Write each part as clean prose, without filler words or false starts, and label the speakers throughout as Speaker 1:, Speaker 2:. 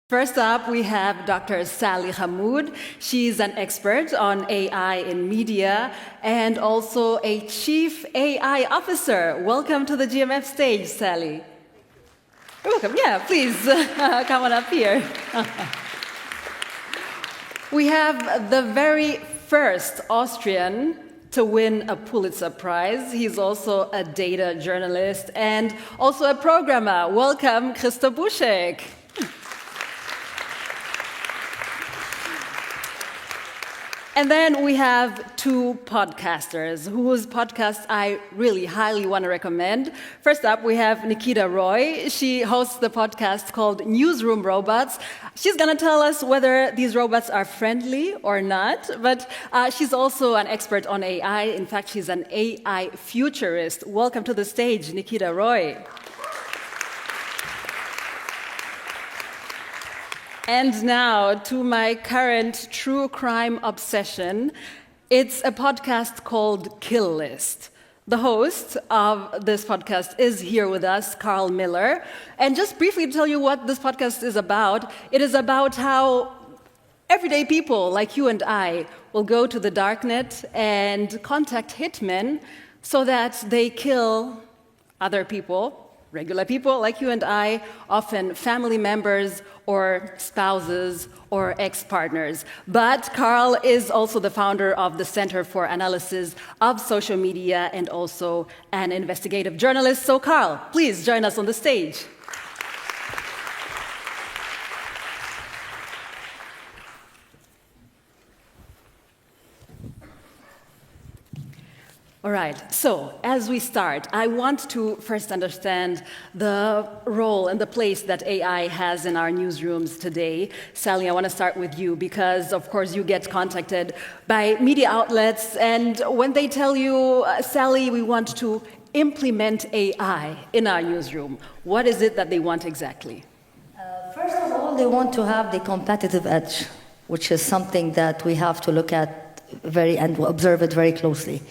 Speaker 1: First up, we have Dr. Sally Hamoud. She's an expert on AI in media and also a chief AI officer. Welcome to the GMF stage, Sally. You're welcome. Yeah, please come on up here. We have the very first Austrian to win a Pulitzer Prize. He's also a data journalist and also a programmer. Welcome, Christo Buschek. And then we have two podcasters whose podcasts I really highly want to recommend. First up, we have Nikita Roy. She hosts the podcast called Newsroom Robots. She's going to tell us whether these robots are friendly or not, but she's also an expert on AI. In fact, she's an AI futurist. Welcome to the stage, Nikita Roy. And now to my current true crime obsession. It's a podcast called Kill List. The host of this podcast is here with us, Carl Miller. And just briefly to tell you what this podcast is about, it is about how everyday people like you and I will go to the darknet and contact hitmen so that they kill other people, regular people like you and I, often family members or spouses or ex-partners. But Carl is also the founder of the Center for Analysis of Social Media and also an investigative journalist. So Carl, please join us on the stage. All right, so as we start, I want to first understand the role and the place that AI has in our newsrooms today. Sally, I want to start with you because, of course, you get contacted by media outlets, and when they tell you, Sally, we want to implement AI in our newsroom, what is it that they want exactly?
Speaker 2: First of all, they want to have the competitive edge, which is something that we have to look at and observe it very closely.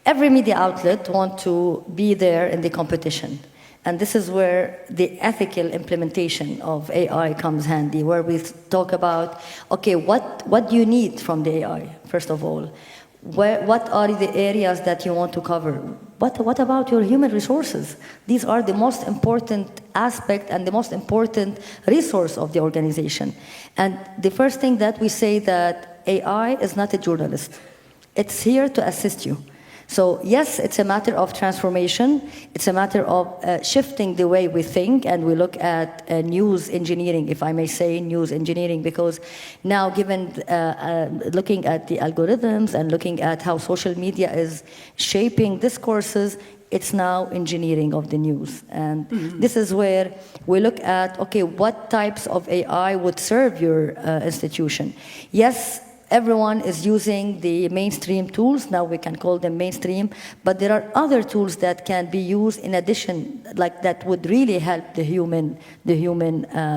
Speaker 2: Every media outlet wants to be there in the competition. And this is where the ethical implementation of AI comes handy, where we talk about, okay, what do you need from the AI, first of all? What are the areas that you want to cover? What about your human resources? These are the most important aspect and the most important resource of the organization. And the first thing that we say that AI is not a journalist. It's here to assist you. So yes, it's a matter of transformation. It's a matter of shifting the way we think, and we look at news engineering, if I may say, news engineering, because now given looking at the algorithms and looking at how social media is shaping discourses, it's now engineering of the news. And this is where we look at, okay, what types of AI would serve your institution? Yes, everyone is using the mainstream tools. Now we can call them mainstream, but there are other tools that can be used in addition, like that would really help the human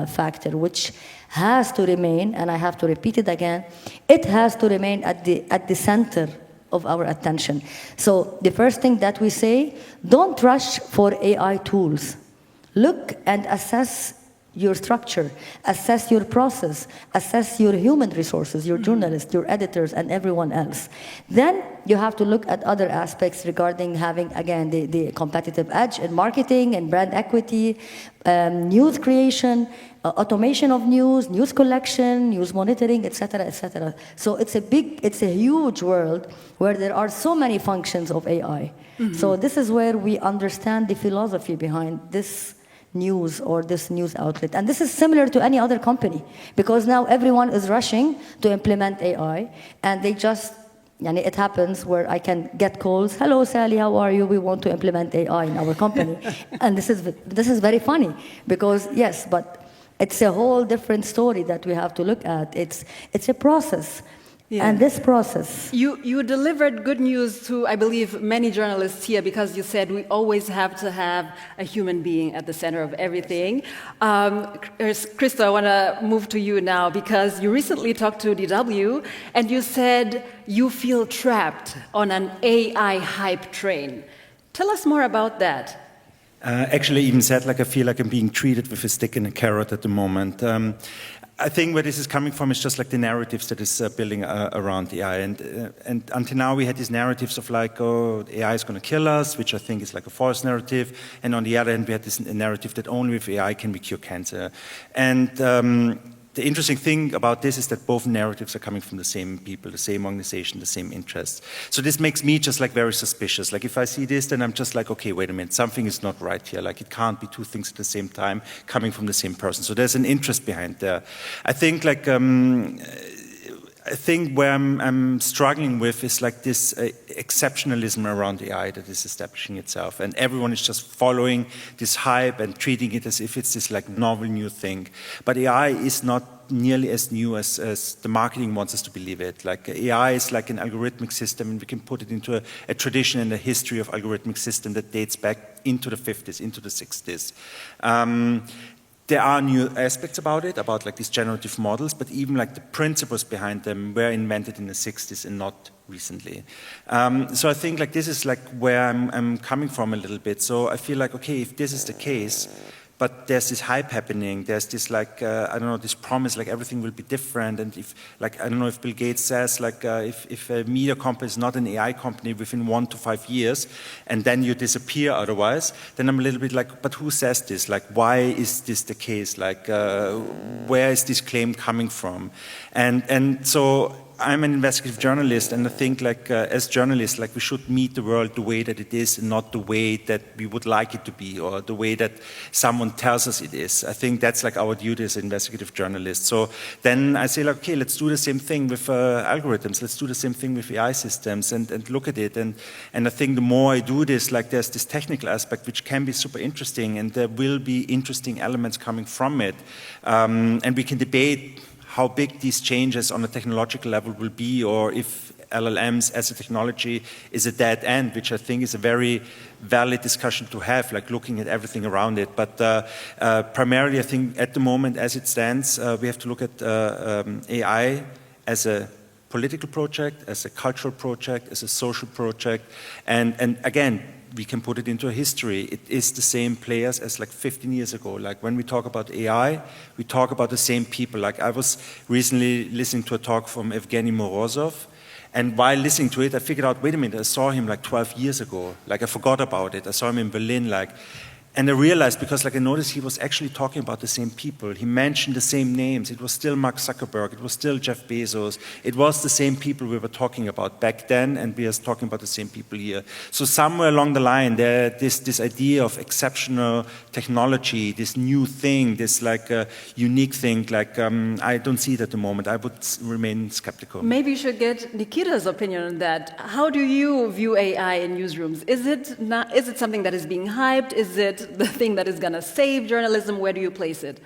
Speaker 2: factor, which has to remain, and I have to repeat it again, it has to remain at the center of our attention. So the first thing that we say, don't rush for AI tools. Look and assess your structure, assess your process, assess your human resources, your journalists, your editors, and everyone else. Then you have to look at other aspects regarding having, again, the competitive edge in marketing and brand equity, news creation, automation of news collection, news monitoring, etc., etc. So it's a huge world where there are so many functions of AI. So this is where we understand the philosophy behind this news or this news outlet. And this is similar to any other company, because now everyone is rushing to implement AI, and they just, it happens where I can get calls, hello Sally, how are you? We want to implement AI in our company. And this is very funny, because yes, but it's a whole different story that we have to look at. It's a process. Yeah. And this process.
Speaker 1: You delivered good news to, I believe, many journalists here, because you said we always have to have a human being at the center of everything. Christo, I want to move to you now, because you recently talked to DW and you said you feel trapped on an AI hype train. Tell us more about that.
Speaker 3: Actually, even said, like, I feel like I'm being treated with a stick and a carrot at the moment. I think where this is coming from is just like the narratives that is building around AI, and until now we had these narratives of like, oh, AI is going to kill us, which I think is like a false narrative, and on the other hand we had this narrative that only with AI can we cure cancer, and the interesting thing about this is that both narratives are coming from the same people, the same organization, the same interests. So this makes me just like very suspicious. Like if I see this, then I'm just like, okay, wait a minute, something is not right here. Like it can't be two things at the same time coming from the same person. So there's an interest behind there. I think like, I think where I'm struggling with is like this exceptionalism around AI that is establishing itself, and everyone is just following this hype and treating it as if it's this like novel new thing. But AI is not nearly as new as the marketing wants us to believe it. Like AI is like an algorithmic system, and we can put it into a tradition and a history of algorithmic system that dates back into the 50s, into the 60s. There are new aspects about it, about like these generative models, but even like the principles behind them were invented in the 60s and not recently. So I think like this is like where I'm coming from a little bit. So I feel like, okay, if this is the case, but there's this hype happening, there's this like, I don't know, this promise like everything will be different, and if like, I don't know if Bill Gates says like if a media company is not an AI company within 1 to 5 years, and then you disappear otherwise, then I'm a little bit like, but who says this? Like, why is this the case? Like, where is this claim coming from? And so I'm an investigative journalist, and I think like as journalists, like we should meet the world the way that it is, and not the way that we would like it to be, or the way that someone tells us it is. I think that's like our duty as investigative journalists. So then I say like, okay, let's do the same thing with algorithms. Let's do the same thing with AI systems, and look at it. And I think the more I do this, like there's this technical aspect which can be super interesting, and there will be interesting elements coming from it, and we can debate how big these changes on a technological level will be, or if LLMs as a technology is a dead end, which I think is a very valid discussion to have, like looking at everything around it. But primarily I think at the moment as it stands, we have to look at AI as a political project, as a cultural project, as a social project, and again, we can put it into a history. It is the same players as like 15 years ago. Like when we talk about AI, we talk about the same people. Like I was recently listening to a talk from Evgeny Morozov, and while listening to it, I figured out, wait a minute, I saw him like 12 years ago. Like I forgot about it. I saw him in Berlin, like, and I realized, because like I noticed he was actually talking about the same people. He mentioned the same names. It was still Mark Zuckerberg. It was still Jeff Bezos. It was the same people we were talking about back then, and we are talking about the same people here. So somewhere along the line, there this idea of exceptional technology, this new thing, this like unique thing, like I don't see it at the moment. I would remain skeptical.
Speaker 1: Maybe you should get Nikita's opinion on that. How do you view AI in newsrooms? Is it something that is being hyped? Is it the thing that is going to save journalism? Where do you place it?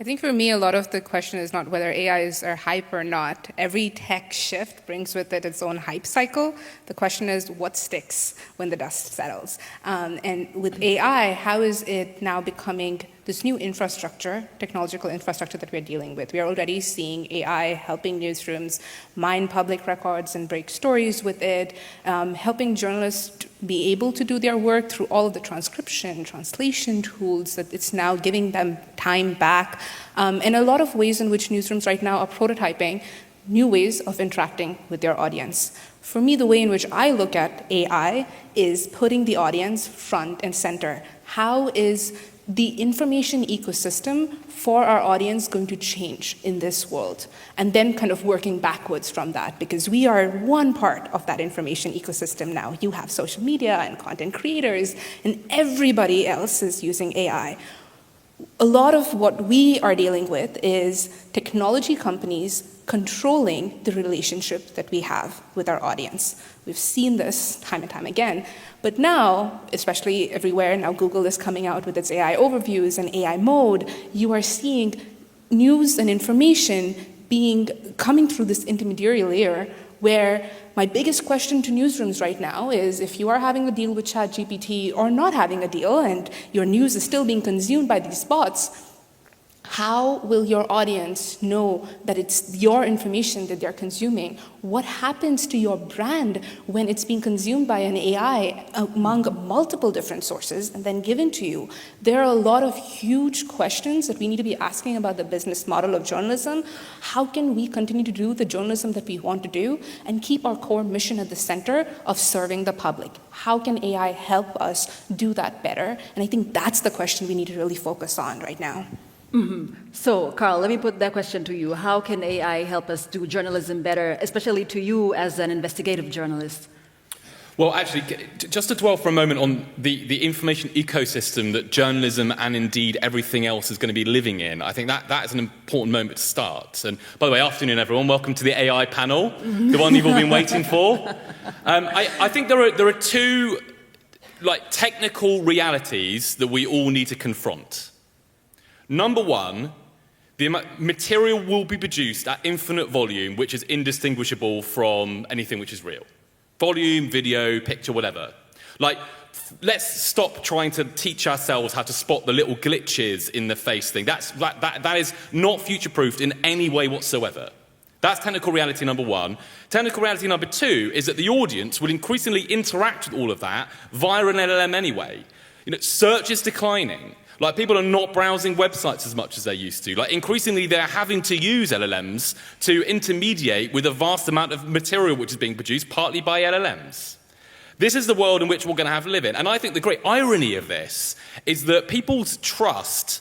Speaker 4: I think for me, a lot of the question is not whether AIs are hype or not. Every tech shift brings with it its own hype cycle. The question is what sticks when the dust settles. And with AI, how is it now becoming this new infrastructure, technological infrastructure that we're dealing with? We are already seeing AI helping newsrooms mine public records and break stories with it, helping journalists be able to do their work through all of the transcription, translation tools, that it's now giving them time back, and a lot of ways in which newsrooms right now are prototyping new ways of interacting with their audience. For me, the way in which I look at AI is putting the audience front and center. How is the information ecosystem for our audience going to change in this world? And then kind of working backwards from that, because we are one part of that information ecosystem now. You have social media and content creators, and everybody else is using AI. A lot of what we are dealing with is technology companies controlling the relationship that we have with our audience. We've seen this time and time again. But now, especially everywhere, now Google is coming out with its AI overviews and AI mode, you are seeing news and information coming through this intermediary layer, where my biggest question to newsrooms right now is, if you are having a deal with ChatGPT or not having a deal, and your news is still being consumed by these bots, How will your audience know that it's your information that they're consuming? What happens to your brand when it's being consumed by an AI among multiple different sources and then given to you? There are a lot of huge questions that we need to be asking about the business model of journalism. How can we continue to do the journalism that we want to do and keep our core mission at the center of serving the public? How can AI help us do that better? And I think that's the question we need to really focus on right now.
Speaker 1: So, Carl, let me put that question to you. How can AI help us do journalism better, especially to you as an investigative journalist?
Speaker 5: Well, actually, just to dwell for a moment on the information ecosystem that journalism and indeed everything else is going to be living in, I think that is an important moment to start. And by the way, afternoon, everyone. Welcome to the AI panel, the one you've all been waiting for. I think there are two technical realities that we all need to confront. Number one, the material will be produced at infinite volume, which is indistinguishable from anything which is real. Volume, video, picture, whatever. Let's stop trying to teach ourselves how to spot the little glitches in the face thing. That is not future-proofed in any way whatsoever. That's technical reality number one. Technical reality number two is that the audience will increasingly interact with all of that via an LLM anyway. Search is declining. People are not browsing websites as much as they used to. Increasingly, they're having to use LLMs to intermediate with a vast amount of material which is being produced, partly by LLMs. This is the world in which we're going to have to live in. And I think the great irony of this is that people's trust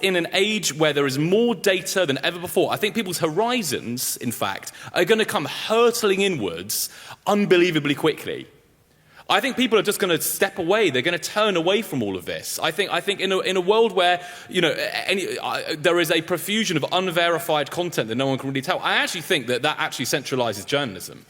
Speaker 5: in an age where there is more data than ever before, I think people's horizons, in fact, are going to come hurtling inwards unbelievably quickly. I think people are just going to step away. They're going to turn away from all of this. I think in a world where there is a profusion of unverified content that no one can really tell, I actually think that actually centralizes journalism.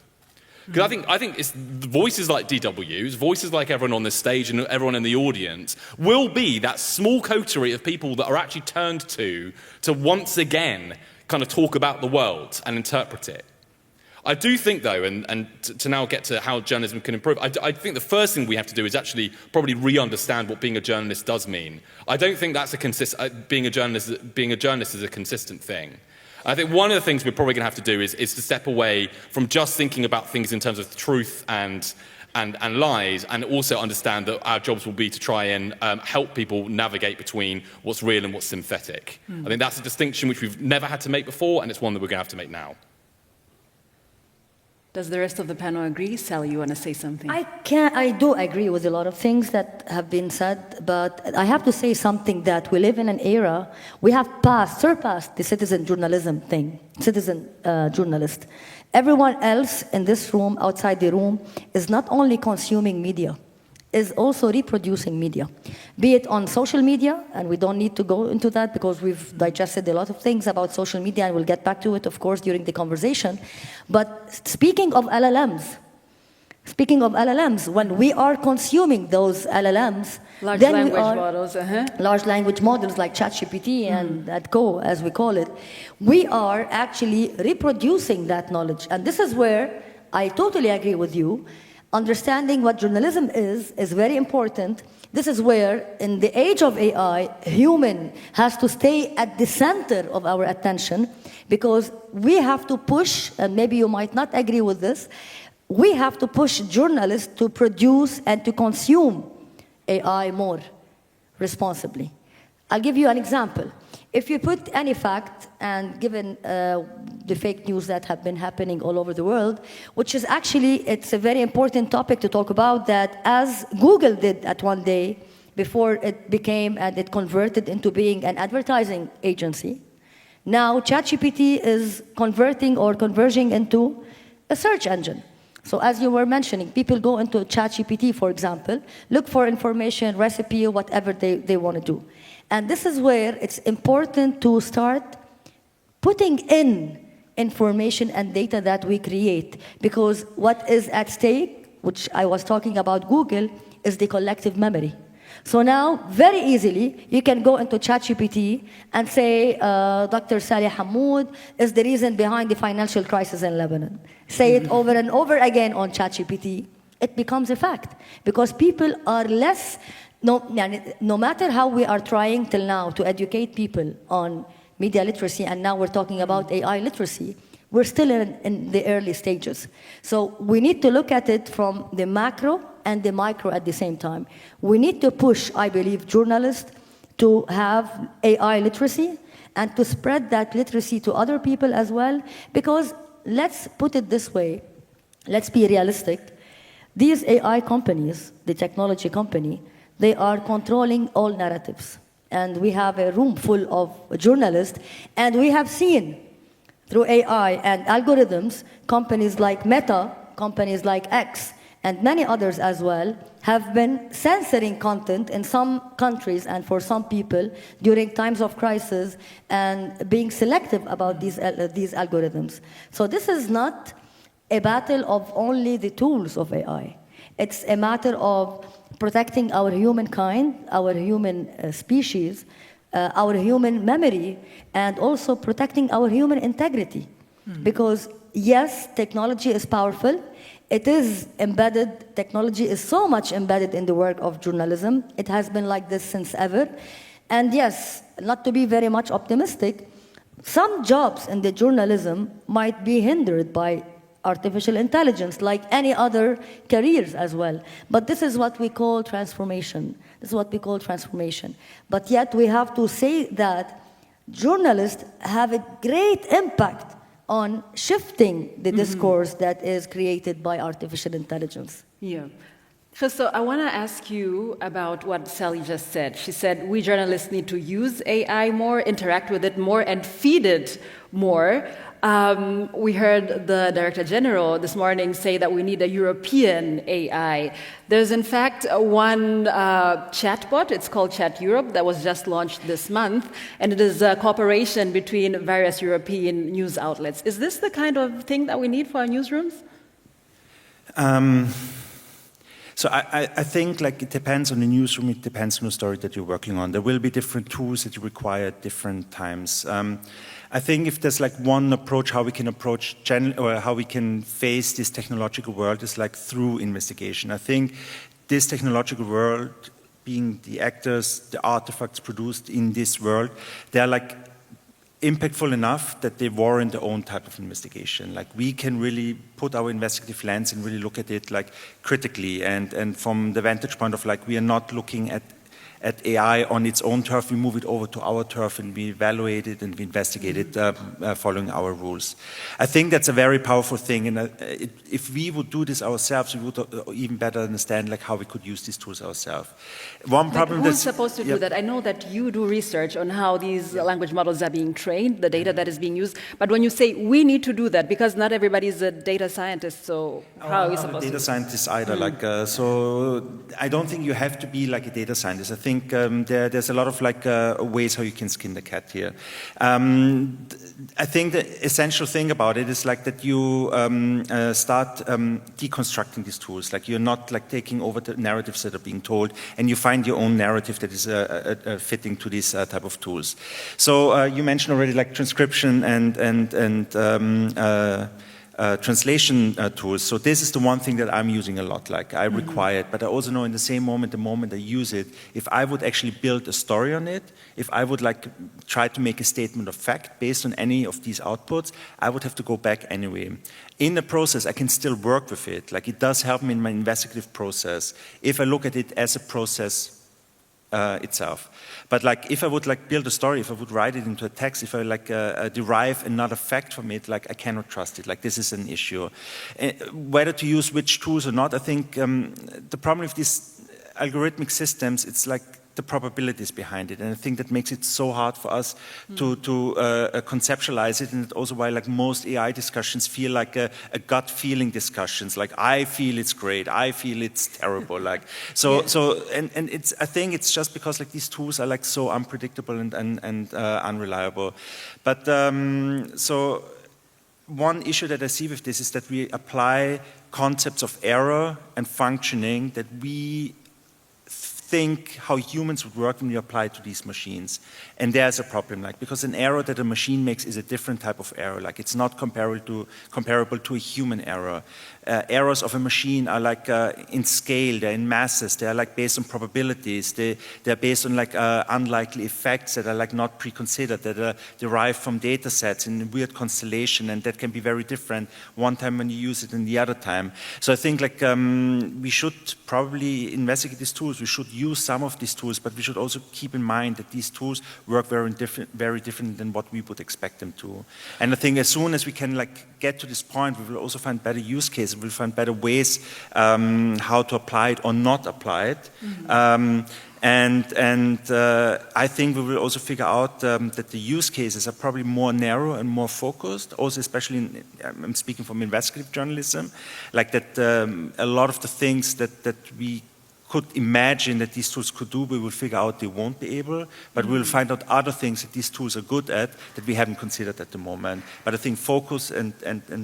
Speaker 5: Because I think it's voices like DW's, voices like everyone on this stage and everyone in the audience will be that small coterie of people that are actually turned to once again kind of talk about the world and interpret it. I do think, though, and to now get to how journalism can improve, I think the first thing we have to do is actually probably re-understand what being a journalist does mean. I don't think that's being a journalist is a consistent thing. I think one of the things we're probably going to have to do is to step away from just thinking about things in terms of truth and lies, and also understand that our jobs will be to try and help people navigate between what's real and what's synthetic. I think that's a distinction which we've never had to make before, and it's one that we're going to have to make now.
Speaker 1: Does the rest of the panel agree? Sally, you want to say something?
Speaker 2: I do agree with a lot of things that have been said, but I have to say something that we live in an era, we have surpassed the citizen journalism thing, citizen journalist. Everyone else in this room, outside the room, is not only consuming media, is also reproducing media, be it on social media, and we don't need to go into that because we've digested a lot of things about social media, and we'll get back to it, of course, during the conversation. But speaking of LLMs, when we are consuming those LLMs,
Speaker 1: large language models like ChatGPT and Co, as we call it, we are actually reproducing that knowledge. And this is where I totally agree with you. Understanding what journalism is very important. This is where, in the age of AI, human has to stay at the center of our attention, because we have to push, and maybe you might not agree with this, we have to push journalists to produce and to consume AI more responsibly. I'll give you an example. If you put any fact, and given the fake news that have been happening all over the world, which is actually, it's a very important topic to talk about, that as Google did at one day, before it became and it converted into being an advertising agency, now ChatGPT is converging into a search engine. So as you were mentioning, people go into ChatGPT, for example, look for information, recipe, whatever they want to do. And this is where it's important to start putting in information and data that we create, because what is at stake, which I was talking about Google, is the collective memory. So now, very easily, you can go into ChatGPT and say, Dr. Salih Hammoud is the reason behind the financial crisis in Lebanon. Say it over and over again on ChatGPT. It becomes a fact, because people are less
Speaker 2: no matter how we are trying till now to educate people on media literacy, and now we're talking about AI literacy, we're still in the early stages. So we need to look at it from the macro and the micro at the same time. We need to push, I believe, journalists to have AI literacy and to spread that literacy to other people as well, because let's put it this way, let's be realistic. These AI companies, the technology company, they are controlling all narratives. And we have a room full of journalists, and we have seen through AI and algorithms, companies like Meta, companies like X, and many others as well, have been censoring content in some countries and for some people during times of crisis and being selective about these algorithms. So this is not a battle of only the tools of AI. It's a matter of protecting our humankind, our human species, our human memory, and also protecting our human integrity. Because yes, technology is powerful. It is embedded, technology is so much embedded in the work of journalism. It has been like this since ever. And yes, not to be very much optimistic, some jobs in the journalism might be hindered by artificial intelligence, like any other careers as well. But this is what we call transformation. This is what we call transformation. But yet we have to say that journalists have a great impact on shifting the discourse that is created by artificial intelligence.
Speaker 1: Yeah. Christo, I want to ask you about what Sally just said. She said we journalists need to use AI more, interact with it more, and feed it more. We heard the Director General this morning say that we need a European AI. There's in fact one chatbot, it's called Chat Europe, that was just launched this month, and it is a cooperation between various European news outlets. Is this the kind of thing that we need for our newsrooms?
Speaker 3: So I think like it depends on the newsroom, it depends on the story that you're working on. There will be different tools that you require at different times. I think if there's like one approach, how we can approach or how we can face this technological world is like through investigation. I think this technological world, being the actors, the artifacts produced in this world, they're like impactful enough that they warrant their own type of investigation. Like we can really put our investigative lens and really look at it like critically and from the vantage point of like we are not looking at AI on its own turf, we move it over to our turf and we evaluate it and we investigate it following our rules. I think that's a very powerful thing, and if we would do this ourselves, we would even better understand like how we could use these tools ourselves. One problem
Speaker 1: who's supposed to do that? I know that you do research on how these language models are being trained, the data that is being used, but when you say we need to do that, because not everybody is a data scientist, so how are we supposed to do that?
Speaker 3: Data scientist either, so I don't think you have to be like a data scientist. I think there's a lot of like ways how you can skin the cat here. I think the essential thing about it is like that you start deconstructing these tools. Like you're not like taking over the narratives that are being told, and you find your own narrative that is fitting to these type of tools. So you mentioned already like transcription and translation tools. So this is the one thing that I'm using a lot, like I require it, but I also know in the same moment, the moment I use it, if I would actually build a story on it, if I would like try to make a statement of fact based on any of these outputs, I would have to go back anyway. In the process, I can still work with it. Like it does help me in my investigative process if I look at it as a process itself. But like if I would like build a story, if I would write it into a text, if I like derive another fact from it, like I cannot trust it. Like this is an issue. Whether to use which tools or not, I think the problem with these algorithmic systems, it's like the probabilities behind it, and I think that makes it so hard for us to conceptualize it, and also why like most AI discussions feel like a gut feeling discussions. Like I feel it's great, I feel it's terrible. Like so and it's I think it's just because like these tools are like so unpredictable and unreliable. But so one issue that I see with this is that we apply concepts of error and functioning that we think how humans would work when you apply it to these machines. And there's a problem, like, because an error that a machine makes is a different type of error. Like, it's not comparable to a human error. Errors of a machine are like in scale, they're in masses, they're like based on probabilities, they're based on like unlikely effects that are like not pre-considered, that are derived from data sets in a weird constellation, and that can be very different one time when you use it and the other time. So I think like we should probably investigate these tools, we should use some of these tools, but we should also keep in mind that these tools work very different than what we would expect them to. And I think as soon as we can like get to this point, we will also find better use cases, we'll find better ways how to apply it or not apply it. I think we will also figure out that the use cases are probably more narrow and more focused, also especially in, I'm speaking from investigative journalism, like that a lot of the things that we could imagine that these tools could do, we will figure out they won't be able, but we will find out other things that these tools are good at that we haven't considered at the moment. But I think focus and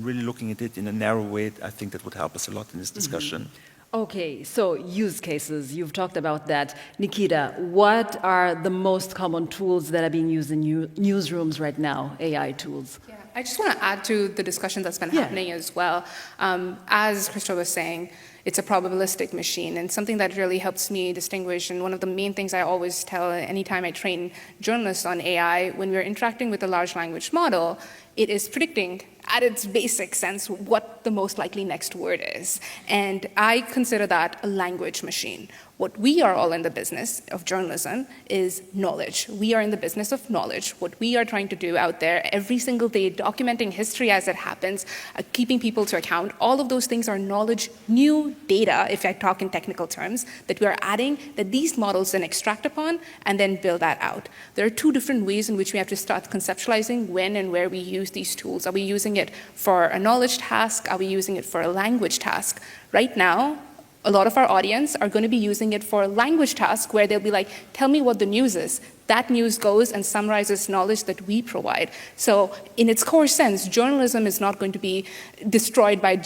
Speaker 3: really looking at it in a narrow way, I think that would help us a lot in this discussion.
Speaker 1: Okay, so use cases, you've talked about that. Nikita, what are the most common tools that are being used in newsrooms right now, AI tools?
Speaker 4: Yeah, I just want to add to the discussion that's been happening as well. As Crystal was saying, it's a probabilistic machine, and something that really helps me distinguish, and one of the main things I always tell anytime I train journalists on AI, when we're interacting with a large language model, it is predicting at its basic sense what the most likely next word is. And I consider that a language machine. What we are all in the business of journalism is knowledge. We are in the business of knowledge. What we are trying to do out there every single day, documenting history as it happens, keeping people to account, all of those things are knowledge, new data, if I talk in technical terms, that we are adding, that these models then extract upon and then build that out. There are two different ways in which we have to start conceptualizing when and where we use these tools. Are we using it for a knowledge task? Are we using it for a language task? Right now, a lot of our audience are going to be using it for a language task where they'll be like, tell me what the news is. That news goes and summarizes knowledge that we provide. So in its core sense, journalism is not going to be destroyed by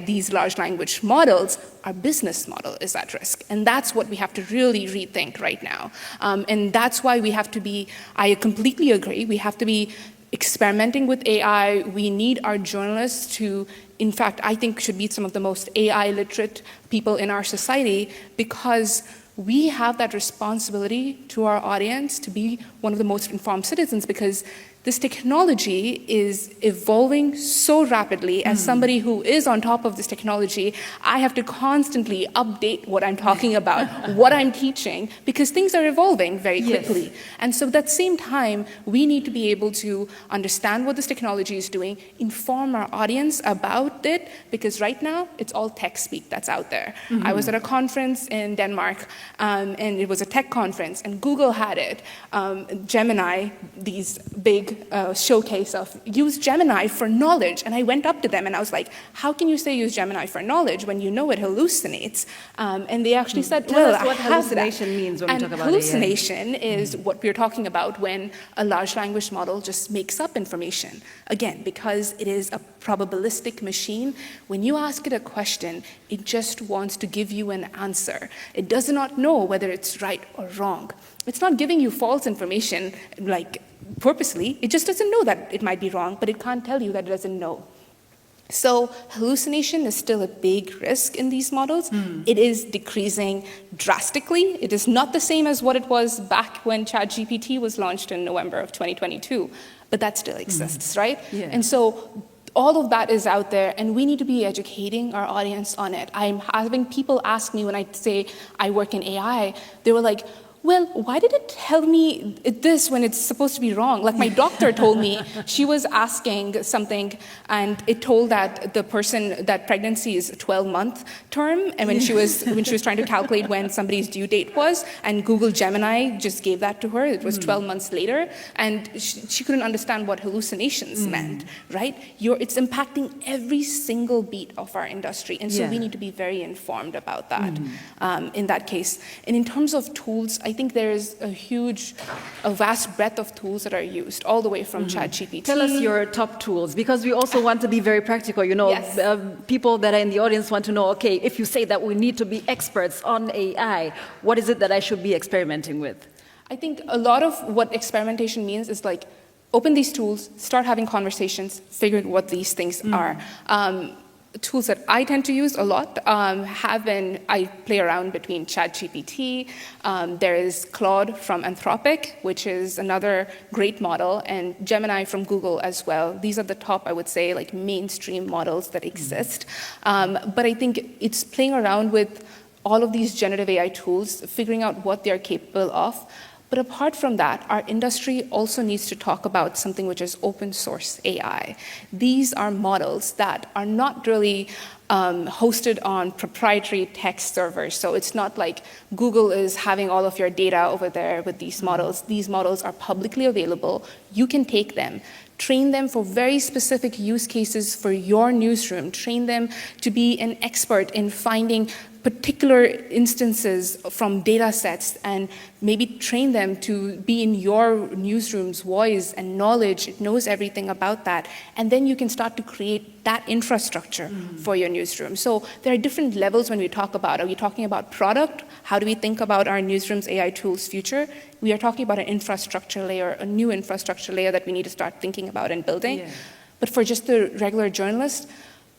Speaker 4: these large language models. Our business model is at risk. And that's what we have to really rethink right now. And that's why we have to be, I completely agree, we have to be experimenting with AI. We need our journalists to, in fact, I think should be some of the most AI literate people in our society, because we have that responsibility to our audience to be one of the most informed citizens, because this technology is evolving so rapidly. As somebody who is on top of this technology, I have to constantly update what I'm talking about, what I'm teaching, because things are evolving very quickly. Yes. And so at that same time, we need to be able to understand what this technology is doing, inform our audience about it, because right now, it's all tech speak that's out there. I was at a conference in Denmark, and it was a tech conference, and Google had it. Gemini, these big showcase of use Gemini for knowledge. And I went up to them and I was like, how can you say use Gemini for knowledge when you know it hallucinates? And they actually said,
Speaker 1: tell us what hallucination means when we talk about
Speaker 4: hallucination is what we're talking about when a large language model just makes up information. Again, because it is a probabilistic machine, when you ask it a question, it just wants to give you an answer. It does not know whether it's right or wrong. It's not giving you false information, like purposely. It just doesn't know that it might be wrong, but it can't tell you that it doesn't know. So hallucination is still a big risk in these models. It is decreasing drastically. It is not the same as what it was back when ChatGPT was launched in November of 2022, but that still exists, right? Yeah. And so all of that is out there, and we need to be educating our audience on it. I'm having people ask me when I say I work in AI, they were like, well, why did it tell me this when it's supposed to be wrong? Like my doctor told me, she was asking something and it told that the person, that pregnancy is a 12-month term, and when she was trying to calculate when somebody's due date was, and Google Gemini just gave that to her, it was 12 months later, and she couldn't understand what hallucinations meant, right? It's impacting every single beat of our industry, and so we need to be very informed about that in that case. And in terms of tools, I think there's a vast breadth of tools that are used, all the way from ChatGPT.
Speaker 1: Tell us your top tools, because we also want to be very practical. You know,
Speaker 4: Yes.
Speaker 1: people that are in the audience want to know, okay, if you say that we need to be experts on AI, what is it that I should be experimenting with?
Speaker 4: I think a lot of what experimentation means is like, open these tools, start having conversations, figuring what these things are. Tools that I tend to use a lot I play around between ChatGPT, there is Claude from Anthropic, which is another great model, and Gemini from Google as well. These are the top, I would say, like mainstream models that exist. But I think it's playing around with all of these generative AI tools, figuring out what they're capable of. But apart from that, our industry also needs to talk about something which is open source AI. These are models that are not really hosted on proprietary text servers. So it's not like Google is having all of your data over there with these models. These models are publicly available. You can take them, train them for very specific use cases for your newsroom, train them to be an expert in finding particular instances from data sets, and maybe train them to be in your newsroom's voice and knowledge. It knows everything about that. And then you can start to create that infrastructure for your newsroom. So there are different levels when we talk about, are we talking about product? How do we think about our newsroom's AI tools future? We are talking about an infrastructure layer, a new infrastructure layer that we need to start thinking about and building.
Speaker 1: Yeah.
Speaker 4: But for just the regular journalist,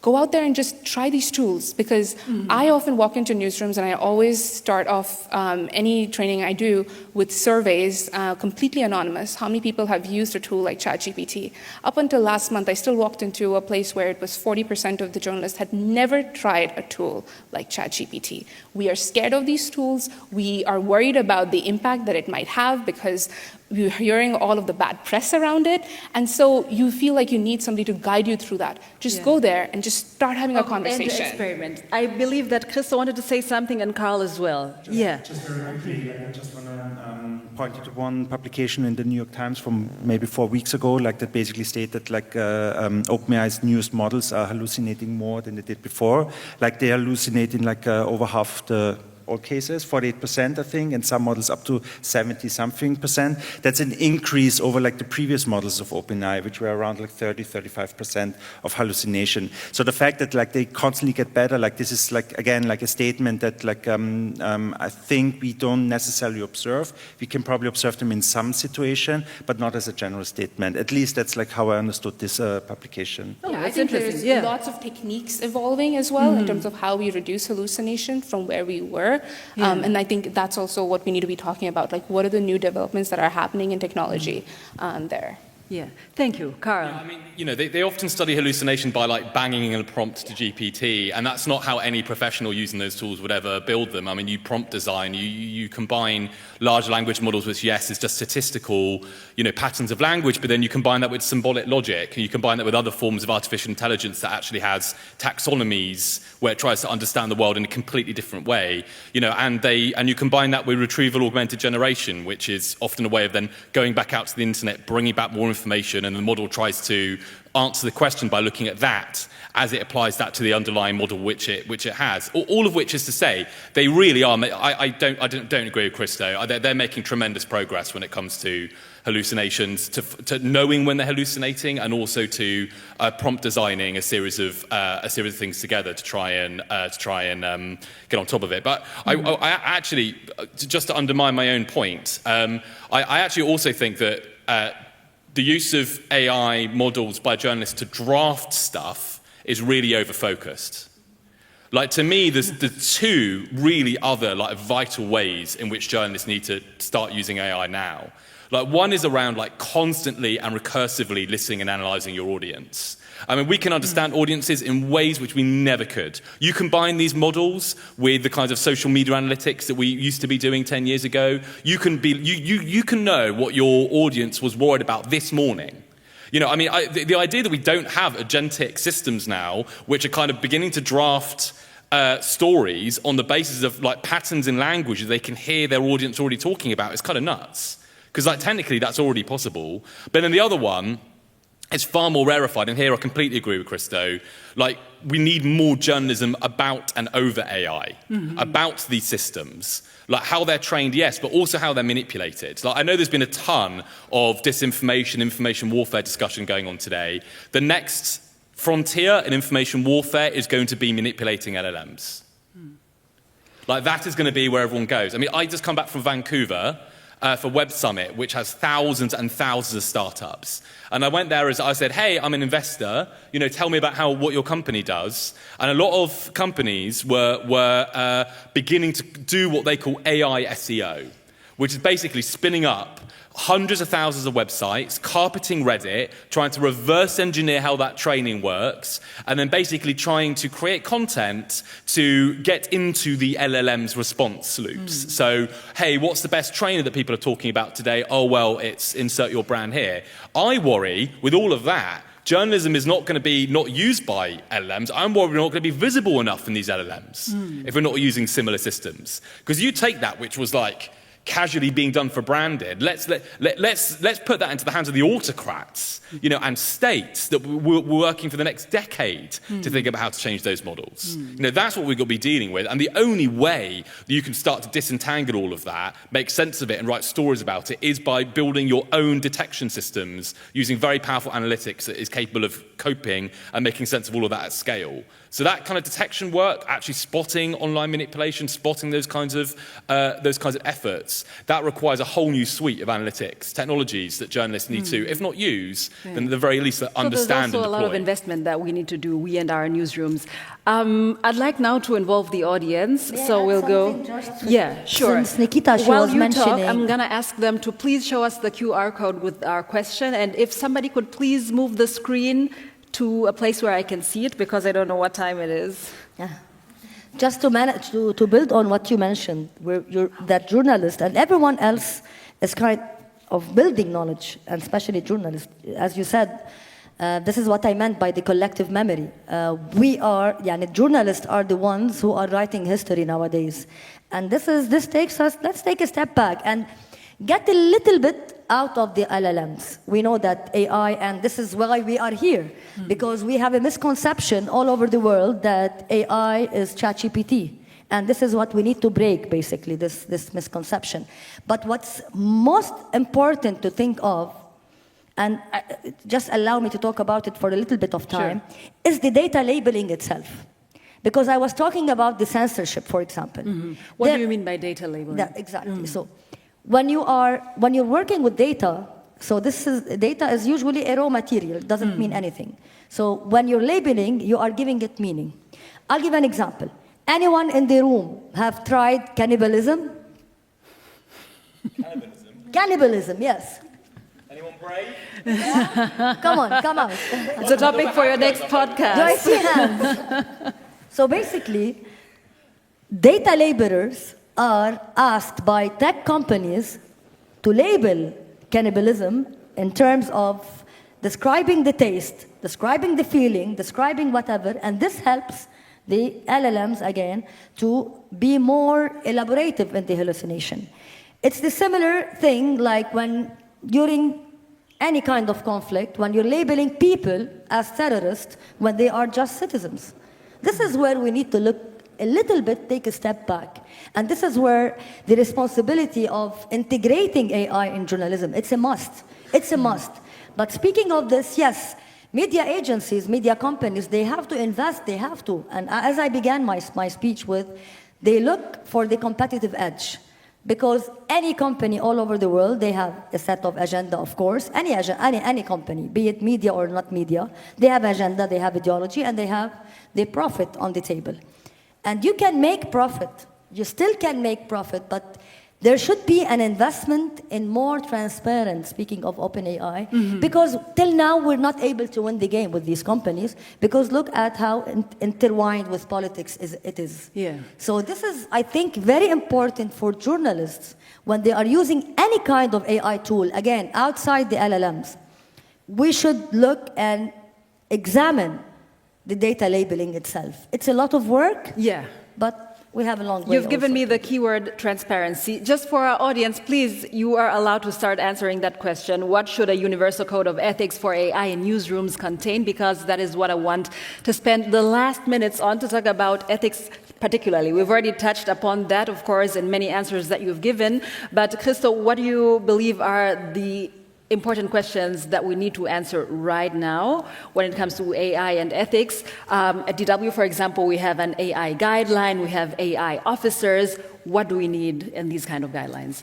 Speaker 4: go out there and just try these tools, because I often walk into newsrooms and I always start off any training I do with surveys, completely anonymous. How many people have used a tool like ChatGPT? Up until last month, I still walked into a place where it was 40% of the journalists had never tried a tool like ChatGPT. We are scared of these tools. We are worried about the impact that it might have, because we're hearing all of the bad press around it. And so you feel like you need somebody to guide you through that. Just go there and just start having a conversation.
Speaker 1: And experiment. I believe that Christa wanted to say something, and Carl as well.
Speaker 3: Just very quickly, I just want to point you to one publication in the New York Times from maybe 4 weeks ago, like that basically stated like OpenAI's newest models are hallucinating more than they did before. Like they are hallucinating like over half the all cases, 48%, I think, and some models up to 70-something%. That's an increase over like the previous models of OpenAI, which were around like 30-35% of hallucination. So the fact that like they constantly get better, like this is like, again, like a statement that like I think we don't necessarily observe. We can probably observe them in some situation, but not as a general statement. At least that's like how I understood this publication.
Speaker 4: Yeah, I
Speaker 1: that's
Speaker 4: think
Speaker 1: interesting.
Speaker 4: there's lots of techniques evolving as well in terms of how we reduce hallucination from where we were. And I think that's also what we need to be talking about. Like, what are the new developments that are happening in technology there?
Speaker 1: Yeah, thank you, Carl.
Speaker 5: Yeah, I mean, you know, they often study hallucination by like banging in a prompt to GPT, and that's not how any professional using those tools would ever build them. I mean, you prompt design, you combine large language models, which yes, is just statistical, you know, patterns of language, but then you combine that with symbolic logic, and you combine that with other forms of artificial intelligence that actually has taxonomies where it tries to understand the world in a completely different way, you know, and you combine that with retrieval augmented generation, which is often a way of then going back out to the internet, bringing back more information, and the model tries to answer the question by looking at that as it applies that to the underlying model which it has. All of which is to say, they really are. I don't agree with Christo. They're making tremendous progress when it comes to hallucinations, to knowing when they're hallucinating, and also to prompt designing a series of things together to try and get on top of it. But I actually, just to undermine my own point, I actually also think that the use of AI models by journalists to draft stuff is really over-focused. Like, to me, there's the two really other like vital ways in which journalists need to start using AI now. Like, one is around like constantly and recursively listening and analyzing your audience. I mean, we can understand audiences in ways which we never could. You combine these models with the kinds of social media analytics that we used to be doing 10 years ago. You can know what your audience was worried about this morning. You know, I mean, the idea that we don't have agentic systems now, which are kind of beginning to draft stories on the basis of like patterns in language that they can hear their audience already talking about, is kind of nuts. Because like technically that's already possible. But then the other one it's far more rarefied, and here I completely agree with Christo. Like, we need more journalism about and over AI, about these systems, like how they're trained, yes, but also how they're manipulated. Like, I know there's been a ton of disinformation, information warfare discussion going on today. The next frontier in information warfare is going to be manipulating LLMs. Like, that is going to be where everyone goes. I mean, I just come back from Vancouver for Web Summit, which has thousands and thousands of startups. And I went there as I said, hey, I'm an investor, tell me about what your company does. And a lot of companies were beginning to do what they call AI SEO, which is basically spinning up hundreds of thousands of websites, carpeting Reddit, trying to reverse engineer how that training works, and then basically trying to create content to get into the LLM's response loops. So, hey, what's the best trainer that people are talking about today? Oh, well, it's insert your brand here. I worry, with all of that, journalism is not going to be not used by LLMs. I'm worried we're not going to be visible enough in these LLMs if we're not using similar systems. Because you take that, which was like casually being done for branded. Let's put that into the hands of the autocrats, and states that we're working for the next decade to think about how to change those models. That's what we've got to be dealing with. And the only way that you can start to disentangle all of that, make sense of it, and write stories about it is by building your own detection systems using very powerful analytics that is capable of coping and making sense of all of that at scale. So that kind of detection work, actually spotting online manipulation, spotting those kinds of efforts, that requires a whole new suite of analytics technologies that journalists need to, if not use, then at the very least understand and deploy.
Speaker 1: So there's also a lot of investment that we need to do, we and our newsrooms. I'd like now to involve the audience, so we'll go. Yeah, sure.
Speaker 2: Since Nikita,
Speaker 1: While
Speaker 2: was
Speaker 1: you
Speaker 2: mentioning,
Speaker 1: talk, I'm going to ask them to please show us the QR code with our question, and if somebody could please move the screen to a place where I can see it, because I don't know what time it is.
Speaker 2: Yeah. Just to build on what you mentioned, that journalist and everyone else is kind of building knowledge, and especially journalists. As you said, this is what I meant by the collective memory. Journalists are the ones who are writing history nowadays. And this takes us, let's take a step back and get a little bit out of the LLMs. We know that AI, and this is why we are here, because we have a misconception all over the world that AI is ChatGPT. And this is what we need to break, basically, this misconception. But what's most important to think of, and just allow me to talk about it for a little bit of time, is the data labeling itself. Because I was talking about the censorship, for example.
Speaker 1: What do you mean by data labeling?
Speaker 2: Yeah, exactly. So, when you're working with data, so data is usually a raw material. It doesn't mean anything. So when you're labeling, you are giving it meaning. I'll give an example. Anyone in the room have tried cannibalism? Cannibalism, yes.
Speaker 5: Anyone brave?
Speaker 2: Yeah? Come on.
Speaker 1: It's a topic for your next podcast.
Speaker 2: Do I see hands? So basically, data labelers are asked by tech companies to label cannibalism in terms of describing the taste, describing the feeling, describing whatever, and this helps the LLMs, again, to be more elaborative in the hallucination. It's the similar thing like when, during any kind of conflict, when you're labeling people as terrorists when they are just citizens. This is where we need to look a little bit, take a step back. And this is where the responsibility of integrating AI in journalism, it's a must. It's a must. But speaking of this, yes, media agencies, media companies, they have to invest, they have to. And as I began my speech with, they look for the competitive edge. Because any company all over the world, they have a set of agenda, of course. Any company, be it media or not media, they have agenda, they have ideology, and they have the profit on the table. And you can make profit. You still can make profit, but there should be an investment in more transparent, speaking of OpenAI, because till now we're not able to win the game with these companies, because look at how intertwined with politics it is.
Speaker 1: Yeah.
Speaker 2: So this is, I think, very important for journalists when they are using any kind of AI tool, again, outside the LLMs. We should look and examine the data labeling itself. It's a lot of work,
Speaker 1: yeah,
Speaker 2: but We have a long way.
Speaker 1: You've given
Speaker 2: also
Speaker 1: me
Speaker 2: to
Speaker 1: the
Speaker 2: do.
Speaker 1: keyword transparency. Just for our audience, please, you are allowed to start answering that question. What should a universal code of ethics for AI in newsrooms contain? Because that is what I want to spend the last minutes on, to talk about ethics particularly. We've already touched upon that, of course, in many answers that you've given. But Christo, what do you believe are the important questions that we need to answer right now when it comes to AI and ethics? At DW, for example, we have an AI guideline, we have AI officers. What do we need in these kind of guidelines?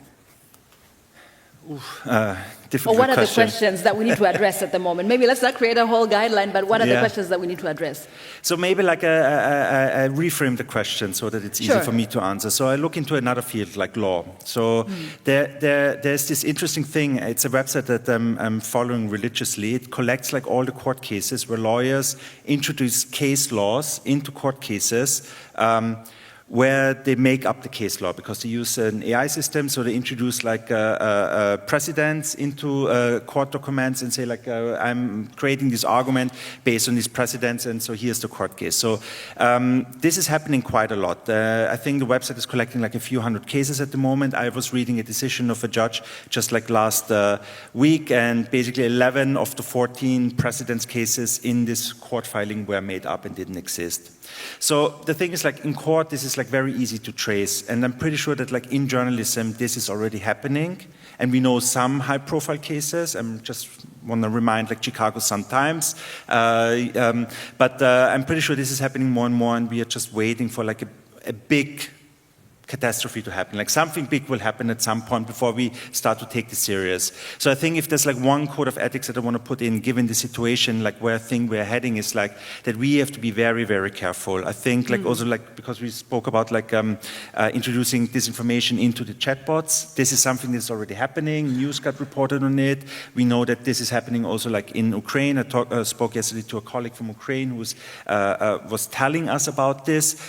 Speaker 3: Difficult
Speaker 1: Or what are the
Speaker 3: question.
Speaker 1: questions that we need to address at the moment? Maybe let's not create a whole guideline, but what are the
Speaker 3: Yeah.
Speaker 1: questions that we need to address?
Speaker 3: So maybe like I reframe the question so that it's easy
Speaker 1: Sure.
Speaker 3: for me to answer. So I look into another field like law. So there's this interesting thing. It's a website that I'm following religiously. It collects like all the court cases where lawyers introduce case laws into court cases. Where they make up the case law, because they use an AI system, so they introduce like precedents into court documents and say like, I'm creating this argument based on these precedents, and so here's the court case. So this is happening quite a lot. I think the website is collecting like a few hundred cases at the moment. I was reading a decision of a judge just like last week, and basically 11 of the 14 precedents cases in this court filing were made up and didn't exist. So the thing is, like in court, this is like very easy to trace, and I'm pretty sure that like in journalism, this is already happening, and we know some high-profile cases. I'm just want to remind like Chicago Sun-Times, but I'm pretty sure this is happening more and more, and we are just waiting for like a big catastrophe to happen. Like something big will happen at some point before we start to take this serious. So I think if there's like one code of ethics that I want to put in, given the situation, like where I think we're heading, is like that we have to be very, very careful. I think like also like, because we spoke about like introducing disinformation into the chatbots, this is something that's already happening. News got reported on it. We know that this is happening also like in Ukraine. I spoke yesterday to a colleague from Ukraine who was telling us about this.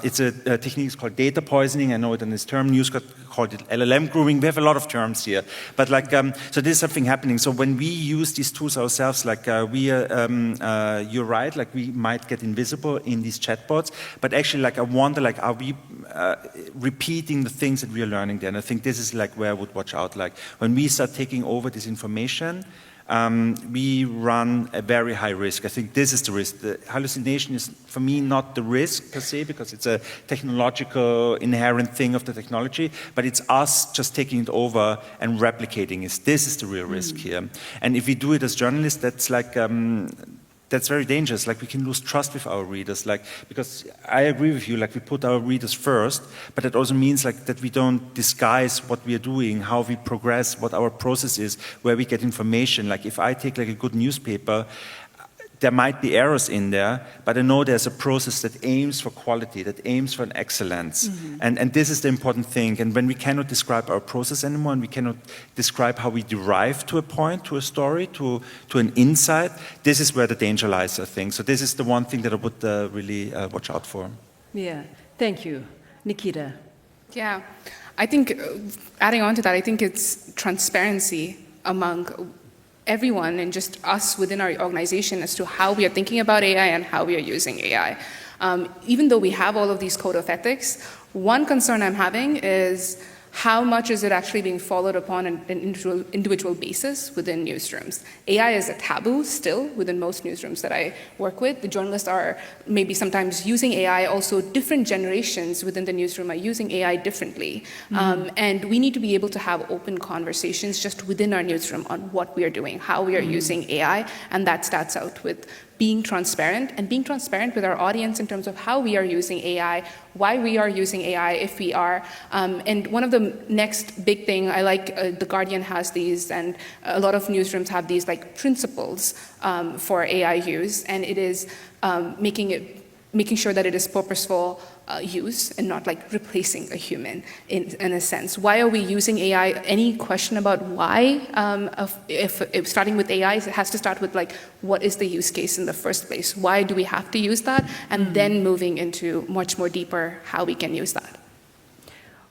Speaker 3: It's a technique called data poisoning. I know it in this term. News got called it LLM grooming. We have a lot of terms here. But like, so there's something happening. So when we use these tools ourselves, like you're right, like we might get invisible in these chatbots. But actually, like I wonder, like, are we repeating the things that we are learning there? And I think this is like where I would watch out. Like when we start taking over this information, we run a very high risk. I think this is the risk. The hallucination is, for me, not the risk per se, because it's a technological, inherent thing of the technology, but it's us just taking it over and replicating it. This is the real risk here. And if we do it as journalists, that's like, that's very dangerous. Like we can lose trust with our readers. Like, because I agree with you, like we put our readers first, but it also means like that we don't disguise what we are doing, how we progress, what our process is, where we get information. Like if I take like a good newspaper, there might be errors in there, but I know there's a process that aims for quality, that aims for an excellence. And this is the important thing. And when we cannot describe our process anymore, and we cannot describe how we derive to a point, to a story, to an insight, this is where the danger lies, I think. So this is the one thing that I would really watch out for.
Speaker 1: Yeah, thank you. Nikita.
Speaker 4: Yeah, I think adding on to that, I think it's transparency among everyone and just us within our organization as to how we are thinking about AI and how we are using AI. Even though we have all of these code of ethics, one concern I'm having is how much is it actually being followed upon on an individual basis within newsrooms? AI is a taboo still within most newsrooms that I work with. The journalists are maybe sometimes using AI. Also, different generations within the newsroom are using AI differently. And we need to be able to have open conversations just within our newsroom on what we are doing, how we are using AI, and that starts out with being transparent and being transparent with our audience in terms of how we are using AI, why we are using AI if we are. And one of the next big thing, I like The Guardian has these, and a lot of newsrooms have these like principles for AI use, and it is making sure that it is purposeful use and not like replacing a human in a sense. Why are we using AI? Any question about why? If starting with AI, it has to start with like, what is the use case in the first place? Why do we have to use that? And then moving into much more deeper how we can use that.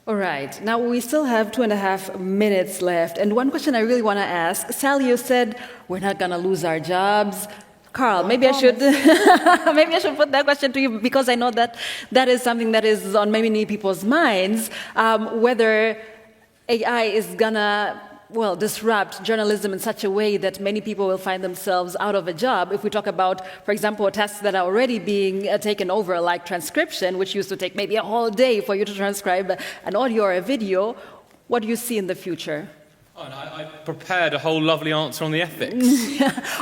Speaker 1: All right, now we still have 2.5 minutes left. And one question I really want to ask, Sally, you said we're not going to lose our jobs. Carl, maybe I should maybe I should put that question to you because I know that that is something that is on many people's minds. Whether AI is gonna disrupt journalism in such a way that many people will find themselves out of a job. If we talk about, for example, tasks that are already being taken over, like transcription, which used to take maybe a whole day for you to transcribe an audio or a video, what do you see in the future?
Speaker 5: Oh, and I prepared a whole lovely answer on the ethics.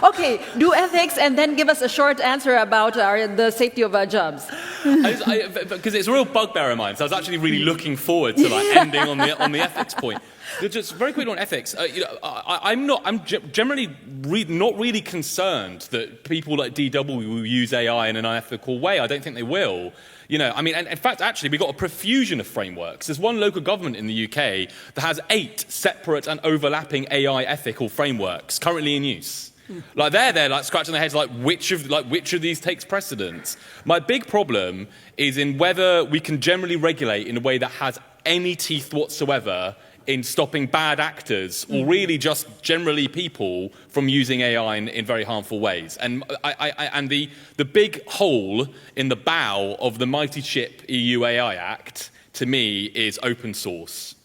Speaker 1: Okay, do ethics and then give us a short answer about the safety of our jobs.
Speaker 5: Because it's a real bugbear of mine, so I was actually really looking forward to ending on the ethics point. Just very quickly on ethics, I'm generally not really concerned that people like DW will use AI in an unethical way. I don't think they will. And in fact, actually, we've got a profusion of frameworks. There's one local government in the UK that has 8 separate and overlapping AI ethical frameworks currently in use. They're scratching their heads which of these takes precedence. My big problem is in whether we can generally regulate in a way that has any teeth whatsoever in stopping bad actors or really just generally people from using AI in very harmful ways. And the big hole in the bow of the mighty ship EU AI Act, to me, is open source.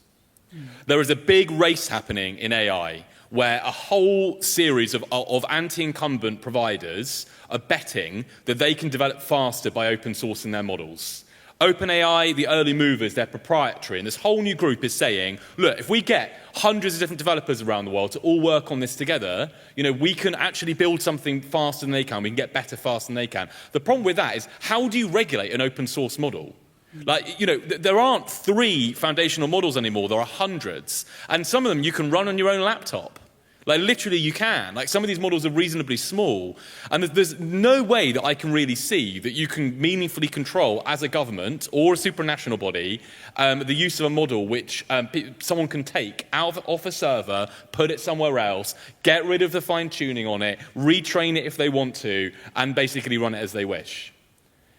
Speaker 5: There is a big race happening in AI where a whole series of anti-incumbent providers are betting that they can develop faster by open sourcing their models. OpenAI, the early movers, they're proprietary, and this whole new group is saying, look, if we get hundreds of different developers around the world to all work on this together, we can actually build something faster than they can, we can get better faster than they can. The problem with that is, how do you regulate an open source model? There aren't 3 foundational models anymore, there are hundreds, and some of them you can run on your own laptop. Literally you can. Some of these models are reasonably small. And there's no way that I can really see that you can meaningfully control, as a government or a supranational body, the use of a model which someone can take off a server, put it somewhere else, get rid of the fine-tuning on it, retrain it if they want to, and basically run it as they wish.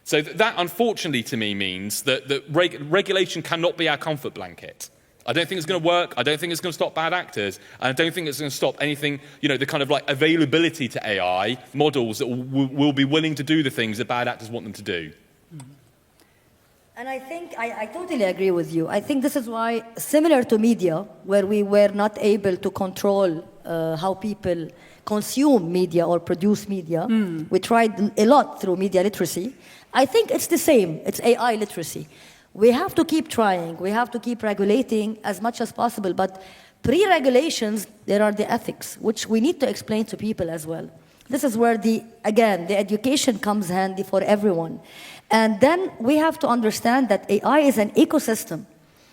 Speaker 5: So that, unfortunately, to me, means that regulation cannot be our comfort blanket. I don't think it's going to work. I don't think it's going to stop bad actors. And I don't think it's going to stop anything, the kind of availability to AI models that will be willing to do the things that bad actors want them to do.
Speaker 2: And I think I totally agree with you. I think this is why, similar to media, where we were not able to control how people consume media or produce media, we tried a lot through media literacy. I think it's the same. It's AI literacy. We have to keep trying. We have to keep regulating as much as possible. But pre-regulations, there are the ethics, which we need to explain to people as well. This is where, the education comes handy for everyone. And then we have to understand that AI is an ecosystem.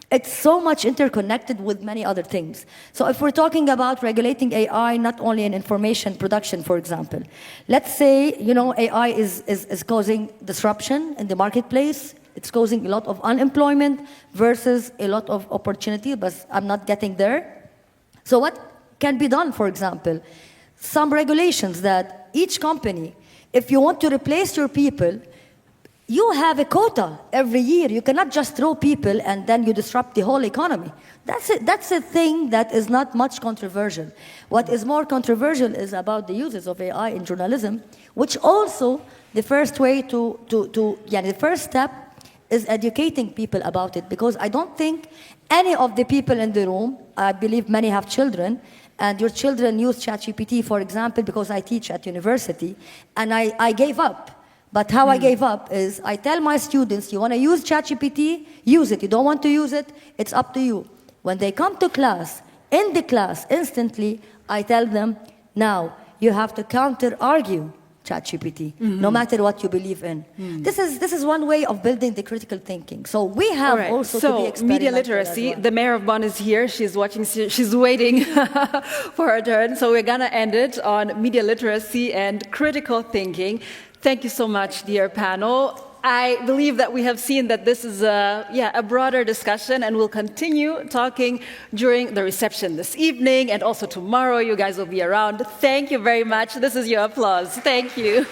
Speaker 2: It's so much interconnected with many other things. So if we're talking about regulating AI, not only in information production, for example, let's say, AI is causing disruption in the marketplace. It's causing a lot of unemployment versus a lot of opportunity, but I'm not getting there. So what can be done, for example? Some regulations that each company, if you want to replace your people, you have a quota every year. You cannot just throw people and then you disrupt the whole economy. That's a thing that is not much controversial. What is more controversial is about the uses of AI in journalism, which also the first step is educating people about it, because I don't think any of the people in the room, I believe many have children, and your children use ChatGPT, for example, because I teach at university, and I gave up. But how I gave up is I tell my students, you want to use ChatGPT, use it. You don't want to use it, it's up to you. When they come to class, in the class, instantly, I tell them, now, you have to counter-argue ChatGPT, no matter what you believe in. This is one way of building the critical thinking. So we have also to be experimental.
Speaker 1: Media literacy. The mayor of Bonn is here. She's watching. She's waiting for her turn. So we're gonna end it on media literacy and critical thinking. Thank you so much, dear panel. I believe that we have seen that this is a broader discussion, and we'll continue talking during the reception this evening, and also tomorrow. You guys will be around. Thank you very much. This is your applause. Thank you.